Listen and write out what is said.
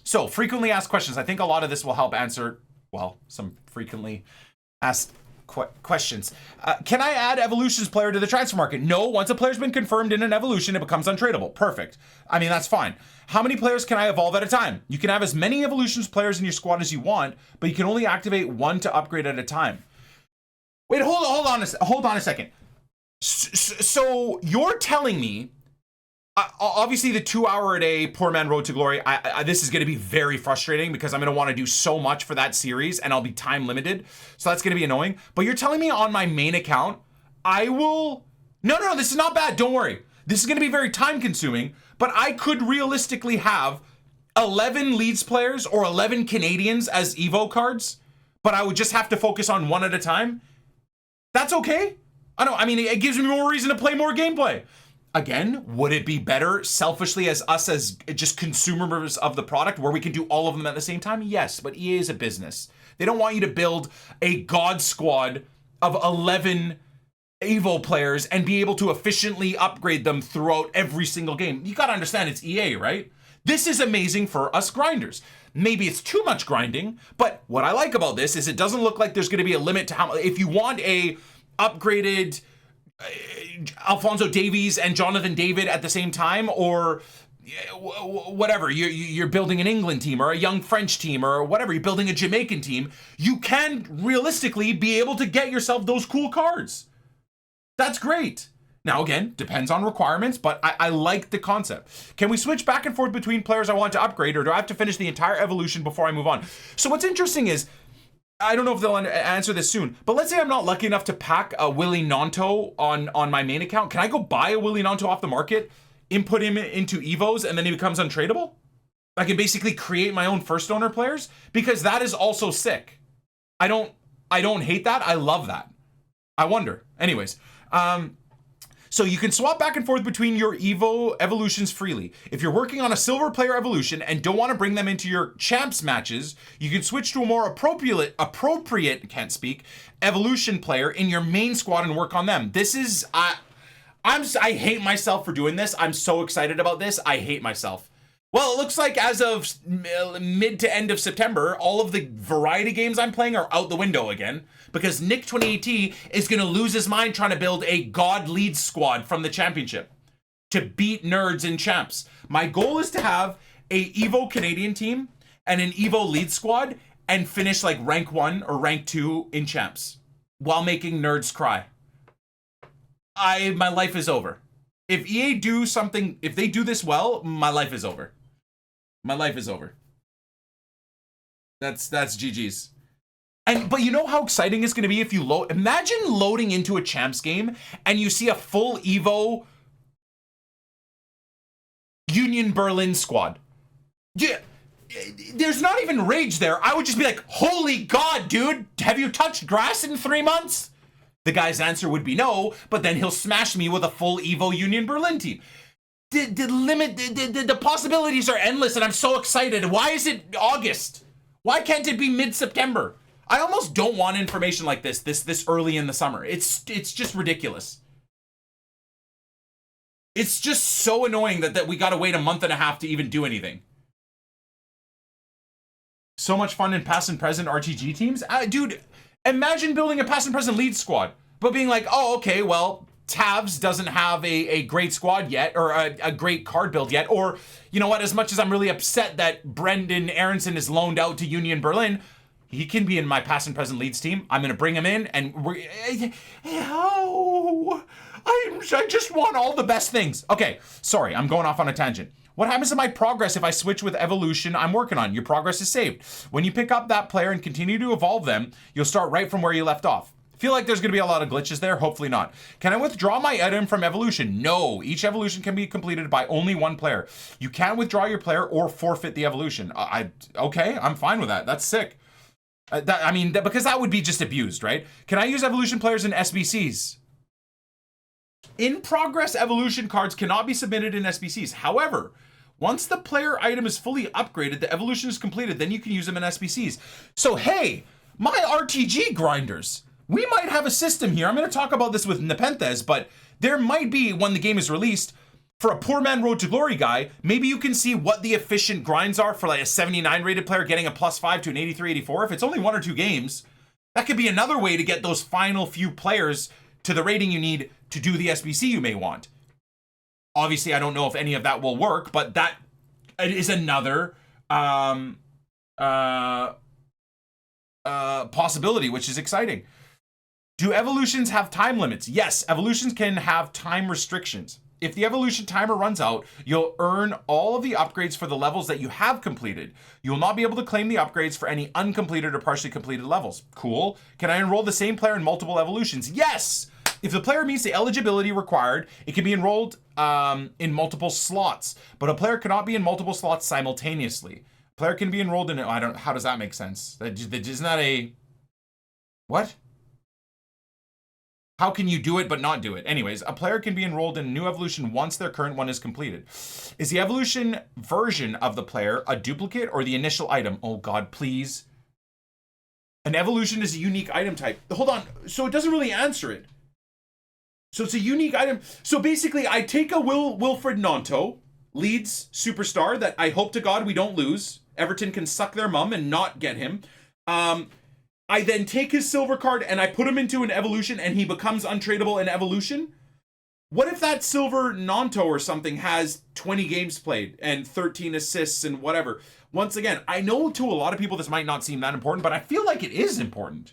So, frequently asked questions. I think a lot of this will help answer, well, some frequently asked questions. Can I add Evolution's player to the transfer market? No, once a player's been confirmed in an Evolution, it becomes untradeable. Perfect. I mean, that's fine. How many players can I evolve at a time? You can have as many Evolution's players in your squad as you want, but you can only activate one to upgrade at a time. Wait, hold on a second. So you're telling me, obviously the 2 hour a day Poor Man Road to Glory, this is going to be very frustrating because I'm going to want to do so much for that series and I'll be time limited. So that's going to be annoying. But you're telling me on my main account, I will... No, this is not bad. Don't worry. This is going to be very time consuming, but I could realistically have 11 Leeds players or 11 Canadians as Evo cards, but I would just have to focus on one at a time. That's okay. I mean, it gives me more reason to play more gameplay. Again, would it be better selfishly as us as just consumers of the product where we can do all of them at the same time? Yes, but EA is a business. They don't want you to build a god squad of 11 Evo players and be able to efficiently upgrade them throughout every single game. You gotta understand it's EA, right? This is amazing for us grinders. Maybe it's too much grinding, but what I like about this is it doesn't look like there's gonna be a limit to how, if you want a upgraded Alphonso Davies and Jonathan David at the same time, or whatever, you're building an England team or a young French team or whatever, you're building a Jamaican team, you can realistically be able to get yourself those cool cards. That's great. Now, again, depends on requirements, but I like the concept. Can we switch back and forth between players I want to upgrade, or do I have to finish the entire evolution before I move on? So what's interesting is, I don't know if they'll answer this soon, but let's say I'm not lucky enough to pack a Willy Nanto on my main account. Can I go buy a Willy Nanto off the market, input him into Evos, and then he becomes untradeable? I can basically create my own first owner players, because that is also sick. I don't hate that. I love that. I wonder. Anyways, so you can swap back and forth between your Evo evolutions freely. If you're working on a silver player evolution and don't want to bring them into your champs matches, you can switch to a more appropriate, evolution player in your main squad and work on them. This is, I hate myself for doing this. I'm so excited about this. I hate myself. Well, it looks like as of mid to end of September, all of the variety games I'm playing are out the window again, because Nick 2018 is going to lose his mind trying to build a God Leeds squad from the championship to beat nerds in champs. My goal is to have a Evo Canadian team and an Evo Leeds squad and finish like rank 1 or rank 2 in champs while making nerds cry. My life is over. If EA do something, if they do this well, my life is over. My life is over. That's GG's. But you know how exciting it's going to be if you imagine loading into a champs game and you see a full Evo Union Berlin squad. Yeah, there's not even rage there. I would just be like, holy God, dude, have you touched grass in 3 months? The guy's answer would be no, but then he'll smash me with a full Evo Union Berlin team. The possibilities are endless, and I'm so excited. Why is it August? Why can't it be mid-September? I almost don't want information like this early in the summer. It's just ridiculous. It's just so annoying that we gotta wait a month and a half to even do anything. So much fun in past and present RTG teams. Dude, imagine building a past and present lead squad, but being like, oh, okay, well, Tavs doesn't have a great squad yet, or a great card build yet, or, you know what, as much as I'm really upset that Brendan Aronson is loaned out to Union Berlin, he can be in my past and present Leeds team. I'm going to bring him in, and I just want all the best things. Okay, sorry, I'm going off on a tangent. What happens to my progress if I switch with evolution I'm working on? Your progress is saved. When you pick up that player and continue to evolve them, you'll start right from where you left off. Feel like there's going to be a lot of glitches there. Hopefully not. Can I withdraw my item from evolution? No. Each evolution can be completed by only one player. You can withdraw your player or forfeit the evolution. Okay, I'm fine with that. That's sick. Because that would be just abused, right? Can I use evolution players in SBCs? In progress evolution cards cannot be submitted in SBCs. However, once the player item is fully upgraded, the evolution is completed, then you can use them in SBCs. So hey, my RTG grinders, we might have a system here. I'm going to talk about this with Nepenthes, but there might be, when the game is released, for a poor man road to glory guy, maybe you can see what the efficient grinds are for like a 79 rated player getting a +5 to an 83, 84. If it's only 1 or 2 games, that could be another way to get those final few players to the rating you need to do the SBC you may want. Obviously, I don't know if any of that will work, but that is another possibility, which is exciting. Do evolutions have time limits? Yes, evolutions can have time restrictions. If the evolution timer runs out, you'll earn all of the upgrades for the levels that you have completed. You will not be able to claim the upgrades for any uncompleted or partially completed levels. Cool. Can I enroll the same player in multiple evolutions? Yes! If the player meets the eligibility required, it can be enrolled in multiple slots, but a player cannot be in multiple slots simultaneously. A player can be enrolled in, how does that make sense? Isn't that a, what? How can you do it but not do it? Anyways, a player can be enrolled in a new evolution once their current one is completed. Is the evolution version of the player a duplicate or the initial item? Oh God, please. An evolution is a unique item type. Hold on, so it doesn't really answer it. So it's a unique item. So basically, I take a Wilfred Nanto, Leeds superstar that I hope to God we don't lose. Everton can suck their mum and not get him. I then take his silver card and I put him into an evolution and he becomes untradeable in evolution. What if that silver Nanto or something has 20 games played and 13 assists and whatever? Once again, I know to a lot of people this might not seem that important, but I feel like it is important.